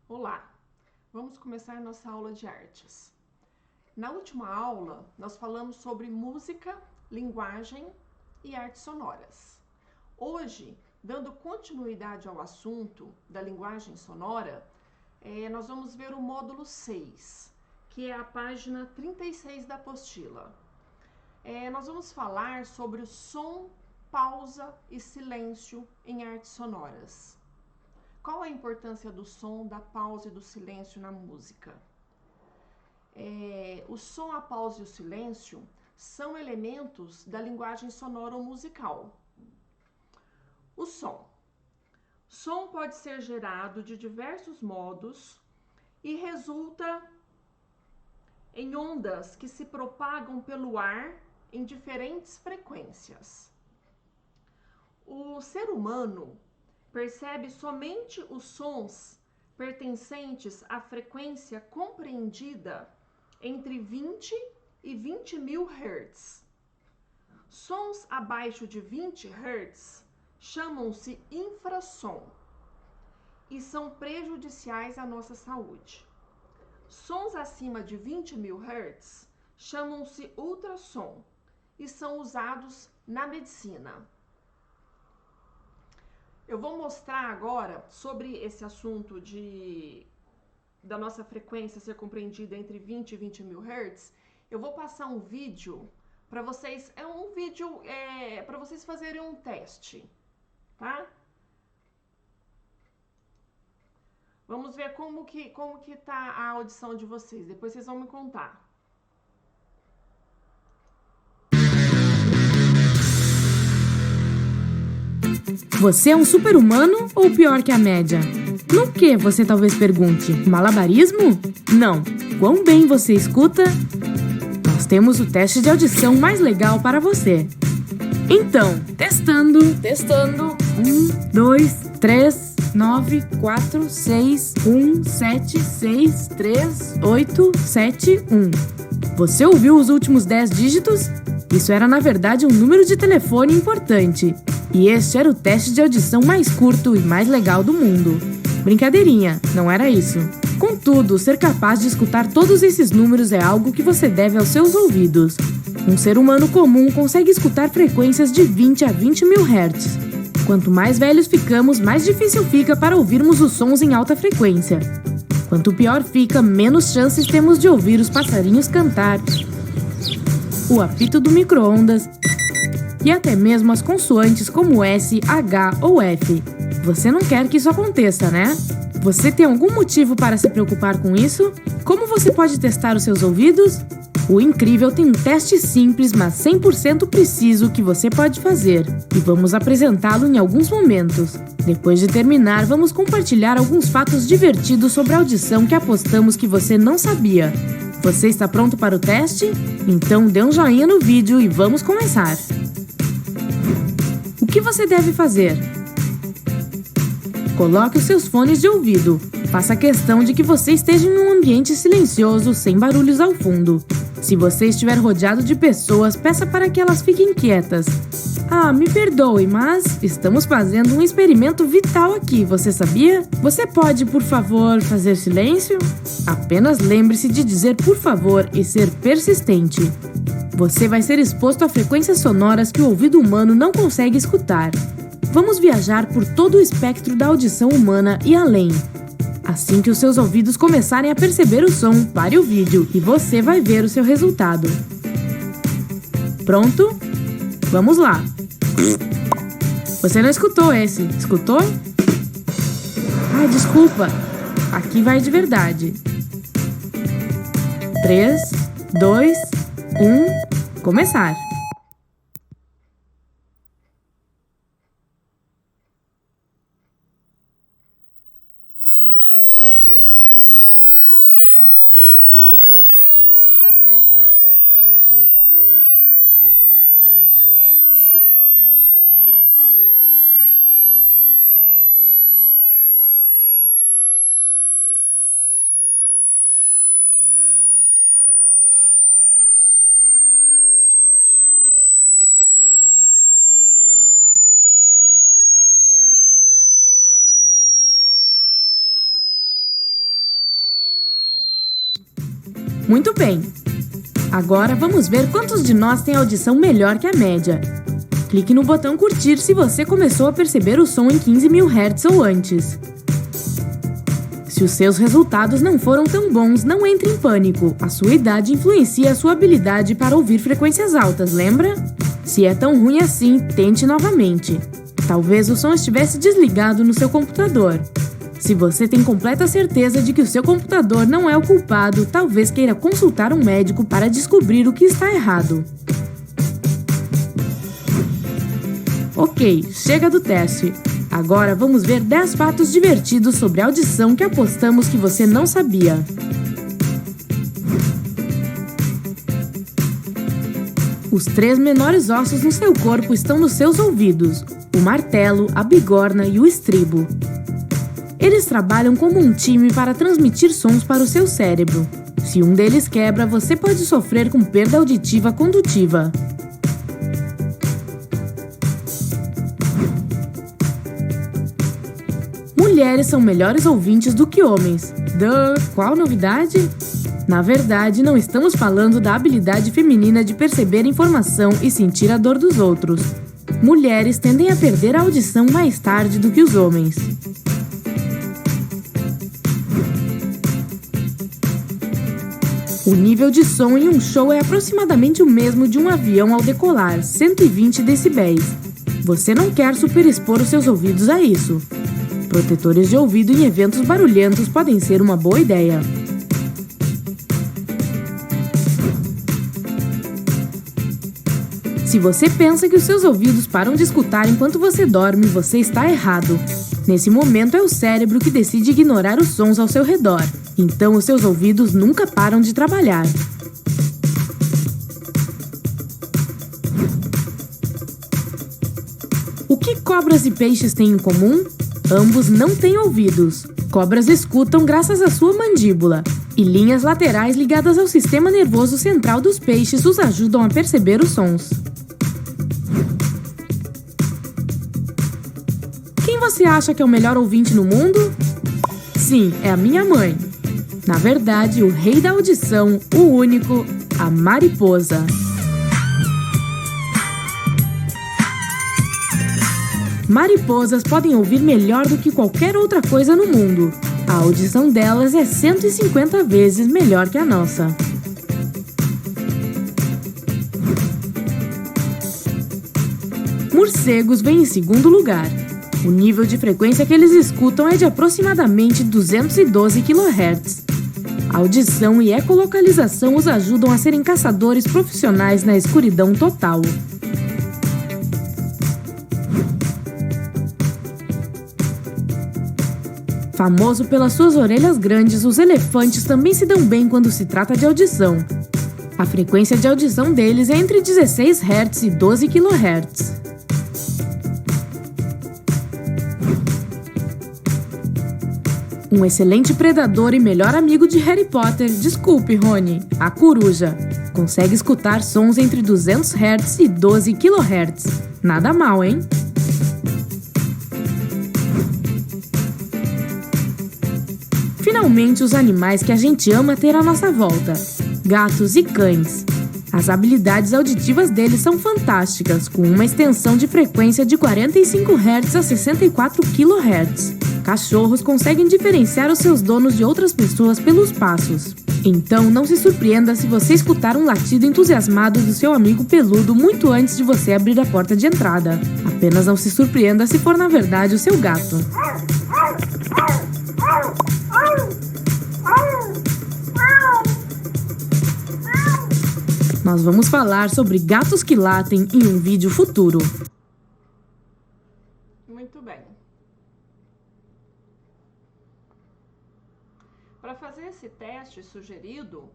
Olá, vamos começar nossa aula de artes. Na última aula, nós falamos sobre música, linguagem e artes sonoras. Hoje, dando continuidade ao assunto da linguagem sonora, nós vamos ver o módulo 6, que é a página 36 da apostila. Nós vamos falar sobre o som, pausa e silêncio em artes sonoras. Qual a importância do som, da pausa e do silêncio na música? O som, a pausa e o silêncio são elementos da linguagem sonora ou musical. O som. Som pode ser gerado de diversos modos e resulta em ondas que se propagam pelo ar em diferentes frequências. O ser humano percebe somente os sons pertencentes à frequência compreendida entre 20 e 20 mil Hz. Sons abaixo de 20 Hz chamam-se infrassom e são prejudiciais à nossa saúde. Sons acima de 20 mil Hz chamam-se ultrassom e são usados na medicina. Eu vou mostrar agora sobre esse assunto da nossa frequência ser compreendida entre 20 e 20 mil Hz. Eu vou passar um vídeo para vocês, para vocês fazerem um teste, tá? Vamos ver como que tá a audição de vocês, depois vocês vão me contar. Você é um super-humano ou pior que a média? No que, você talvez pergunte? Malabarismo? Não. Quão bem você escuta? Nós temos o teste de audição mais legal para você. Então, testando. 1, 2, 3, 9, 4, 6, 1, 7, 6, 3, 8, 7, 1. Você ouviu os últimos 10 dígitos? Isso era, na verdade, um número de telefone importante. E este era o teste de audição mais curto e mais legal do mundo. Brincadeirinha, não era isso. Contudo, ser capaz de escutar todos esses números é algo que você deve aos seus ouvidos. Um ser humano comum consegue escutar frequências de 20 a 20 mil Hz. Quanto mais velhos ficamos, mais difícil fica para ouvirmos os sons em alta frequência. Quanto pior fica, menos chances temos de ouvir os passarinhos cantar, o apito do micro-ondas e até mesmo as consoantes como S, H ou F. Você não quer que isso aconteça, né? Você tem algum motivo para se preocupar com isso? Como você pode testar os seus ouvidos? O Incrível tem um teste simples, mas 100% preciso que você pode fazer. E vamos apresentá-lo em alguns momentos. Depois de terminar, vamos compartilhar alguns fatos divertidos sobre a audição que apostamos que você não sabia. Você está pronto para o teste? Então dê um joinha no vídeo e vamos começar! O que você deve fazer? Coloque os seus fones de ouvido. Faça questão de que você esteja em um ambiente silencioso, sem barulhos ao fundo. Se você estiver rodeado de pessoas, peça para que elas fiquem quietas. Ah, me perdoe, mas estamos fazendo um experimento vital aqui, você sabia? Você pode, por favor, fazer silêncio? Apenas lembre-se de dizer por favor e ser persistente. Você vai ser exposto a frequências sonoras que o ouvido humano não consegue escutar. Vamos viajar por todo o espectro da audição humana e além. Assim que os seus ouvidos começarem a perceber o som, pare o vídeo e você vai ver o seu resultado. Pronto? Vamos lá! Você não escutou esse, escutou? Ah, desculpa! Aqui vai de verdade. 3, 2, 1, começar! Muito bem! Agora vamos ver quantos de nós têm audição melhor que a média. Clique no botão curtir se você começou a perceber o som em 15.000 Hz ou antes. Se os seus resultados não foram tão bons, não entre em pânico. A sua idade influencia a sua habilidade para ouvir frequências altas, lembra? Se é tão ruim assim, tente novamente. Talvez o som estivesse desligado no seu computador. Se você tem completa certeza de que o seu computador não é o culpado, talvez queira consultar um médico para descobrir o que está errado. Ok, chega do teste. Agora vamos ver 10 fatos divertidos sobre audição que apostamos que você não sabia. Os 3 menores ossos no seu corpo estão nos seus ouvidos: o martelo, a bigorna e o estribo. Eles trabalham como um time para transmitir sons para o seu cérebro. Se um deles quebra, você pode sofrer com perda auditiva condutiva. Mulheres são melhores ouvintes do que homens. Qual novidade? Na verdade, não estamos falando da habilidade feminina de perceber informação e sentir a dor dos outros. Mulheres tendem a perder a audição mais tarde do que os homens. O nível de som em um show é aproximadamente o mesmo de um avião ao decolar, 120 decibéis. Você não quer superexpor os seus ouvidos a isso. Protetores de ouvido em eventos barulhentos podem ser uma boa ideia. Se você pensa que os seus ouvidos param de escutar enquanto você dorme, você está errado. Nesse momento é o cérebro que decide ignorar os sons ao seu redor. Então os seus ouvidos nunca param de trabalhar. O que cobras e peixes têm em comum? Ambos não têm ouvidos. Cobras escutam graças à sua mandíbula, e linhas laterais ligadas ao sistema nervoso central dos peixes os ajudam a perceber os sons. Quem você acha que é o melhor ouvinte no mundo? Sim, é a minha mãe. Na verdade, o rei da audição, o único, a mariposa. Mariposas podem ouvir melhor do que qualquer outra coisa no mundo. A audição delas é 150 vezes melhor que a nossa. Morcegos vêm em segundo lugar. O nível de frequência que eles escutam é de aproximadamente 212 kHz. A audição e ecolocalização os ajudam a serem caçadores profissionais na escuridão total. Famoso pelas suas orelhas grandes, os elefantes também se dão bem quando se trata de audição. A frequência de audição deles é entre 16 Hz e 12 kHz. Um excelente predador e melhor amigo de Harry Potter, desculpe, Rony, a coruja, consegue escutar sons entre 200 Hz e 12 kHz. Nada mal, hein? Finalmente, os animais que a gente ama ter à nossa volta: gatos e cães. As habilidades auditivas deles são fantásticas, com uma extensão de frequência de 45 Hz a 64 kHz. Cachorros conseguem diferenciar os seus donos de outras pessoas pelos passos. Então, não se surpreenda se você escutar um latido entusiasmado do seu amigo peludo muito antes de você abrir a porta de entrada. Apenas não se surpreenda se for, na verdade, o seu gato. Nós vamos falar sobre gatos que latem em um vídeo futuro. Muito bem. Para fazer esse teste sugerido,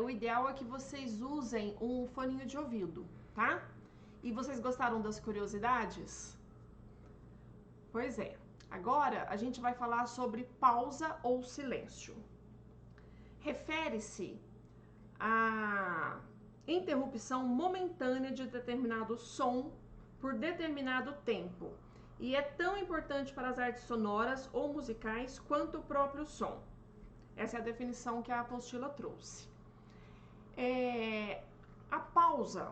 o ideal é que vocês usem um foninho de ouvido, tá? E vocês gostaram das curiosidades? Pois é. Agora a gente vai falar sobre pausa ou silêncio. Refere-se à interrupção momentânea de determinado som por determinado tempo. e é tão importante para as artes sonoras ou musicais quanto o próprio som. Essa é a definição que a apostila trouxe. A pausa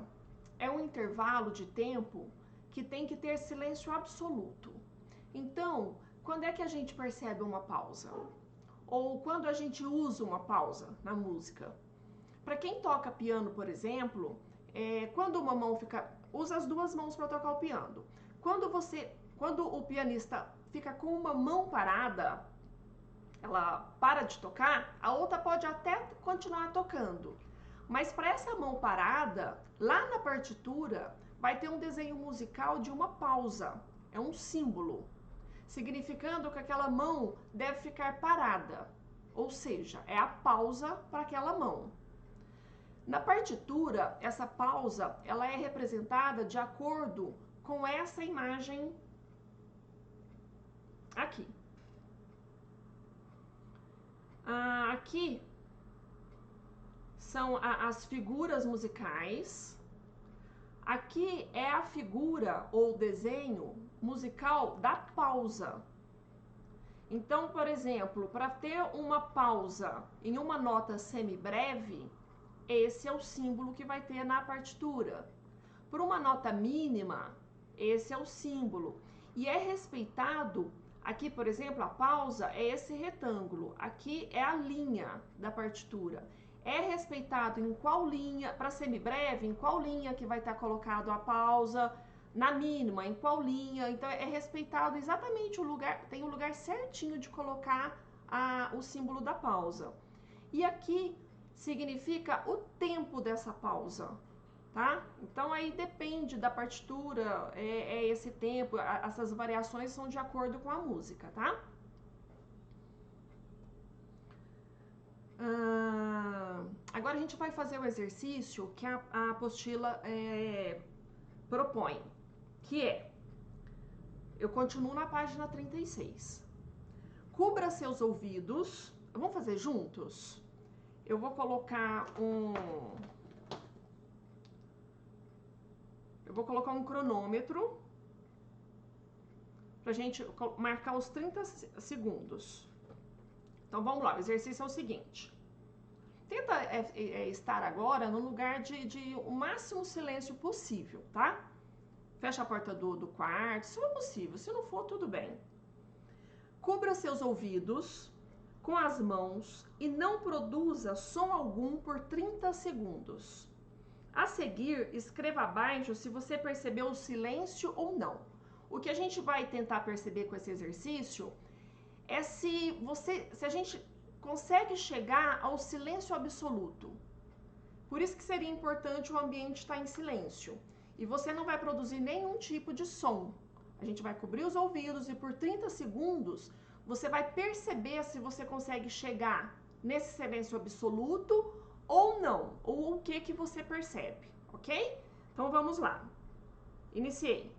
é um intervalo de tempo que tem que ter silêncio absoluto. Então, quando é que a gente percebe uma pausa? Ou quando a gente usa uma pausa na música? Para quem toca piano, por exemplo, quando uma mão usa as duas mãos para tocar o piano. Quando o pianista fica com uma mão parada, ela para de tocar, a outra pode até continuar tocando. Mas para essa mão parada, lá na partitura, vai ter um desenho musical de uma pausa. É um símbolo, significando que aquela mão deve ficar parada. Ou seja, é a pausa para aquela mão. Na partitura, essa pausa ela é representada de acordo com essa imagem aqui. Aqui são as figuras musicais. Aqui é a figura ou desenho musical da pausa. Então, por exemplo, para ter uma pausa em uma nota semibreve, esse é o símbolo que vai ter na partitura. Por uma nota mínima, esse é o símbolo. E é respeitado, aqui, por exemplo, a pausa é esse retângulo. Aqui é a linha da partitura. É respeitado em qual linha, para semibreve, em qual linha que vai estar colocado a pausa, na mínima, em qual linha. Então, é respeitado exatamente o lugar, tem o lugar certinho de colocar o símbolo da pausa. E aqui significa o tempo dessa pausa, tá? Então, aí depende da partitura, esse tempo, essas variações são de acordo com a música, tá? Agora a gente vai fazer o exercício que a apostila propõe, que é, eu continuo na página 36. Cubra seus ouvidos, vamos fazer juntos? Eu vou colocar um cronômetro pra gente marcar os 30 segundos. Então vamos lá, o exercício é o seguinte. Tenta estar agora no lugar de o máximo silêncio possível, tá? Fecha a porta do quarto, se for possível. Se não for, tudo bem. Cubra seus ouvidos com as mãos e não produza som algum por 30 segundos. A seguir, escreva abaixo se você percebeu o silêncio ou não. O que a gente vai tentar perceber com esse exercício é se a gente consegue chegar ao silêncio absoluto. Por isso que seria importante o ambiente estar em silêncio. E você não vai produzir nenhum tipo de som. A gente vai cobrir os ouvidos e por 30 segundos você vai perceber se você consegue chegar nesse silêncio absoluto ou não, ou o que você percebe, ok? Então vamos lá. Iniciei.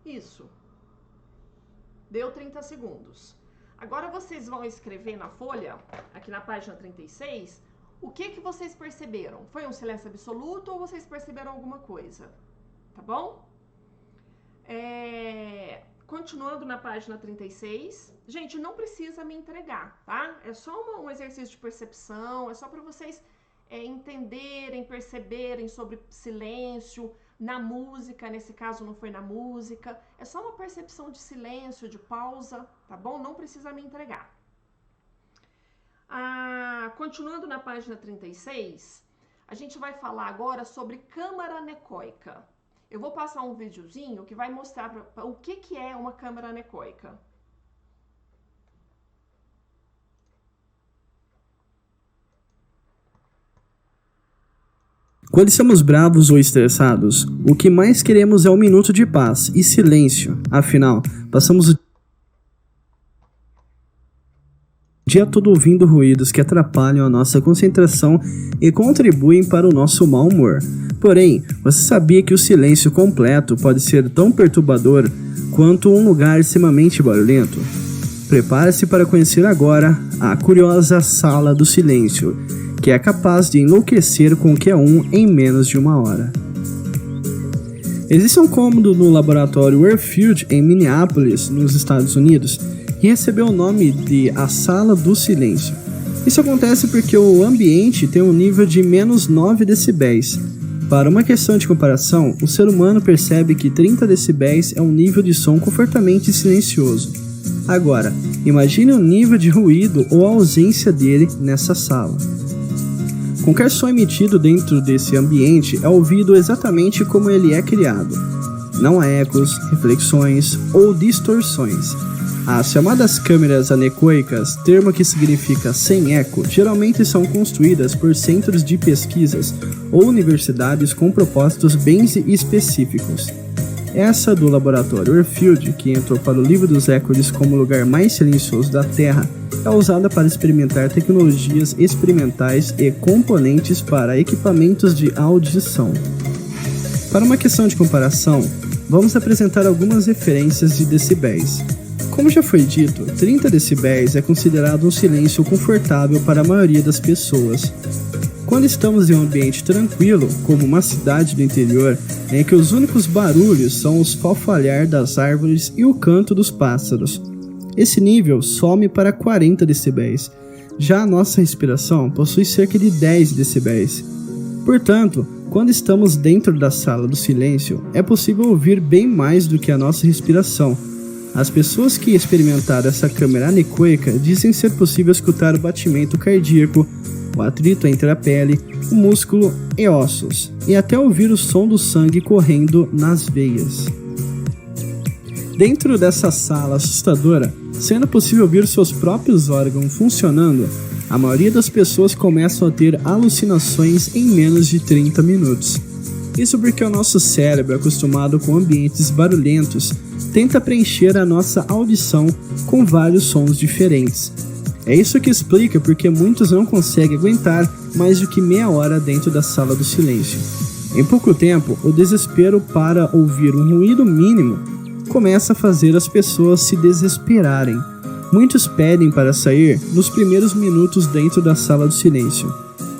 Isso. Deu 30 segundos. Agora vocês vão escrever na folha, aqui na página 36, o que vocês perceberam. Foi um silêncio absoluto ou vocês perceberam alguma coisa? Tá bom? Continuando na página 36. Gente, não precisa me entregar, tá? É só um exercício de percepção, é só para vocês entenderem, perceberem sobre silêncio. Na música, nesse caso não foi na música, é só uma percepção de silêncio, de pausa, tá bom? Não precisa me entregar. Continuando na página 36, a gente vai falar agora sobre câmara anecoica. Eu vou passar um videozinho que vai mostrar o que é uma câmara anecoica. Quando estamos bravos ou estressados, o que mais queremos é um minuto de paz e silêncio. Afinal, passamos o dia todo ouvindo ruídos que atrapalham a nossa concentração e contribuem para o nosso mau humor. Porém, você sabia que o silêncio completo pode ser tão perturbador quanto um lugar extremamente barulhento? Prepare-se para conhecer agora a curiosa Sala do Silêncio, que é capaz de enlouquecer qualquer um em menos de 1 hora. Existe um cômodo no laboratório Airfield em Minneapolis, nos Estados Unidos, que recebeu o nome de a Sala do Silêncio. Isso acontece porque o ambiente tem um nível de menos 9 decibéis. Para uma questão de comparação, o ser humano percebe que 30 decibéis é um nível de som confortavelmente silencioso. Agora, imagine o nível de ruído ou a ausência dele nessa sala. Qualquer som emitido dentro desse ambiente é ouvido exatamente como ele é criado. Não há ecos, reflexões ou distorções. As chamadas câmeras anecoicas, termo que significa sem eco, geralmente são construídas por centros de pesquisas ou universidades com propósitos bem específicos. Essa do laboratório Airfield, que entrou para o livro dos recordes como o lugar mais silencioso da Terra, é usada para experimentar tecnologias experimentais e componentes para equipamentos de audição. Para uma questão de comparação, vamos apresentar algumas referências de decibéis. Como já foi dito, 30 decibéis é considerado um silêncio confortável para a maioria das pessoas. Quando estamos em um ambiente tranquilo, como uma cidade do interior, em que os únicos barulhos são os falfalhar das árvores e o canto dos pássaros, esse nível some para 40 decibéis. Já a nossa respiração possui cerca de 10 decibéis. Portanto, quando estamos dentro da sala do silêncio, é possível ouvir bem mais do que a nossa respiração. As pessoas que experimentaram essa câmera anecoica dizem ser possível escutar o batimento cardíaco, o atrito entre a pele, o músculo e ossos, e até ouvir o som do sangue correndo nas veias. Dentro dessa sala assustadora, sendo possível ouvir seus próprios órgãos funcionando, a maioria das pessoas começam a ter alucinações em menos de 30 minutos. Isso porque o nosso cérebro, acostumado com ambientes barulhentos, tenta preencher a nossa audição com vários sons diferentes. É isso que explica porque muitos não conseguem aguentar mais do que meia hora dentro da sala do silêncio. Em pouco tempo, o desespero para ouvir um ruído mínimo começa a fazer as pessoas se desesperarem. Muitos pedem para sair nos primeiros minutos dentro da sala do silêncio.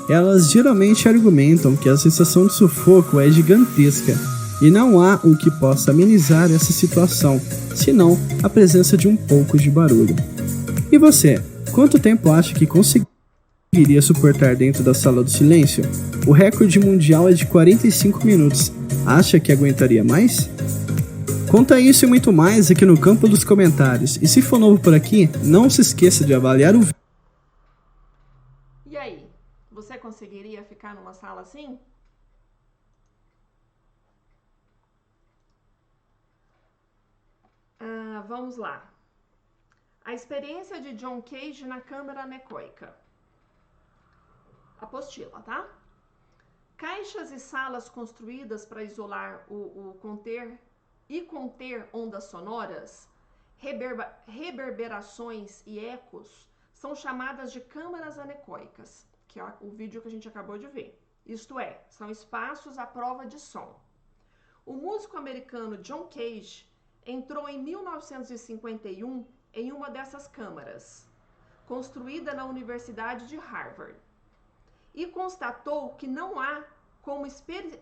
Elas geralmente argumentam que a sensação de sufoco é gigantesca e não há o que possa amenizar essa situação, senão a presença de um pouco de barulho. E você? Quanto tempo acha que conseguiria suportar dentro da sala do silêncio? O recorde mundial é de 45 minutos. Acha que aguentaria mais? Conta isso e muito mais aqui no campo dos comentários. E se for novo por aqui, não se esqueça de avaliar o vídeo. E aí, você conseguiria ficar numa sala assim? Vamos lá. A experiência de John Cage na câmara anecoica. Apostila, tá? Caixas e salas construídas para isolar conter ondas sonoras, reverberações e ecos são chamadas de câmaras anecoicas, que é o vídeo que a gente acabou de ver. Isto é, são espaços à prova de som. O músico americano John Cage entrou em 1951 em uma dessas câmaras, construída na Universidade de Harvard, e constatou que não há como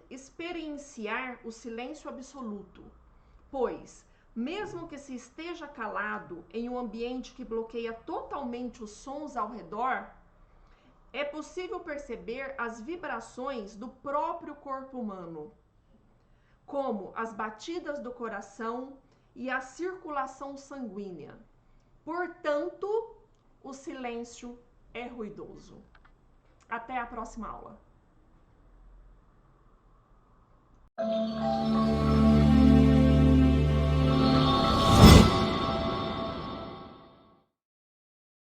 experienciar o silêncio absoluto, pois, mesmo que se esteja calado em um ambiente que bloqueia totalmente os sons ao redor, é possível perceber as vibrações do próprio corpo humano, como as batidas do coração e a circulação sanguínea. Portanto, o silêncio é ruidoso. Até a próxima aula.